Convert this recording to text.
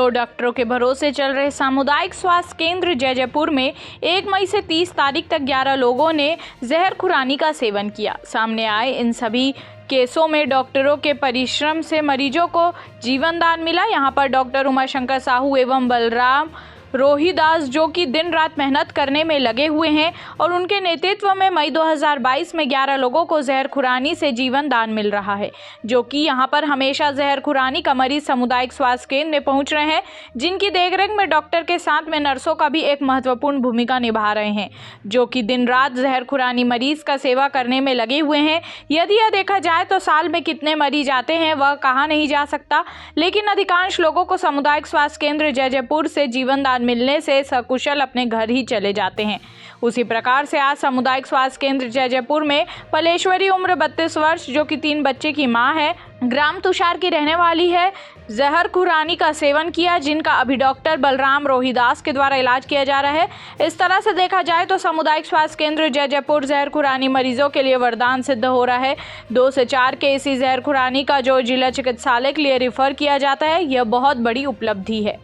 दो डॉक्टरों के भरोसे चल रहे सामुदायिक स्वास्थ्य केंद्र जैजैपुर में 1 मई से 30 तारीख तक 11 लोगों ने जहर खुरानी का सेवन किया। सामने आए इन सभी केसों में डॉक्टरों के परिश्रम से मरीजों को जीवन दान मिला। यहां पर डॉक्टर उमाशंकर साहू एवं बलराम रोहिदास जो कि दिन रात मेहनत करने में लगे हुए हैं और उनके नेतृत्व में मई 2022 में 11 लोगों को जहर खुरानी से जीवन दान मिल रहा है, जो कि यहां पर हमेशा जहर खुरानी का मरीज सामुदायिक स्वास्थ्य केंद्र में पहुंच रहे हैं, जिनकी देखरेख में डॉक्टर के साथ में नर्सों का भी एक महत्वपूर्ण भूमिका निभा रहे हैं, जो कि दिन रात जहर खुरानी मरीज का सेवा करने में लगे हुए हैं। यदि यह देखा जाए तो साल में कितने मरीज आते हैं वह कहा नहीं जा सकता, लेकिन अधिकांश लोगों को सामुदायिक स्वास्थ्य केंद्र जैजैपुर से जीवन दान मिलने से सकुशल अपने घर ही चले जाते हैं। उसी प्रकार से आज सामुदायिक स्वास्थ्य केंद्र जैजैपुर में पलेश्वरी उम्र 32 वर्ष जो कि 3 बच्चे की मां है, ग्राम तुषार की रहने वाली है, जहर खुरानी का सेवन किया, जिनका अभी डॉक्टर बलराम रोहिदास के द्वारा इलाज किया जा रहा है। इस तरह से देखा जाए तो सामुदायिक स्वास्थ्य केंद्र जैजैपुर जहर खुरानी मरीजों के लिए वरदान सिद्ध हो रहा है। 2 से 4 केस इसी जहर खुरानी का जो जिला चिकित्सालय के लिए रिफर किया जाता है, यह बहुत बड़ी उपलब्धि है।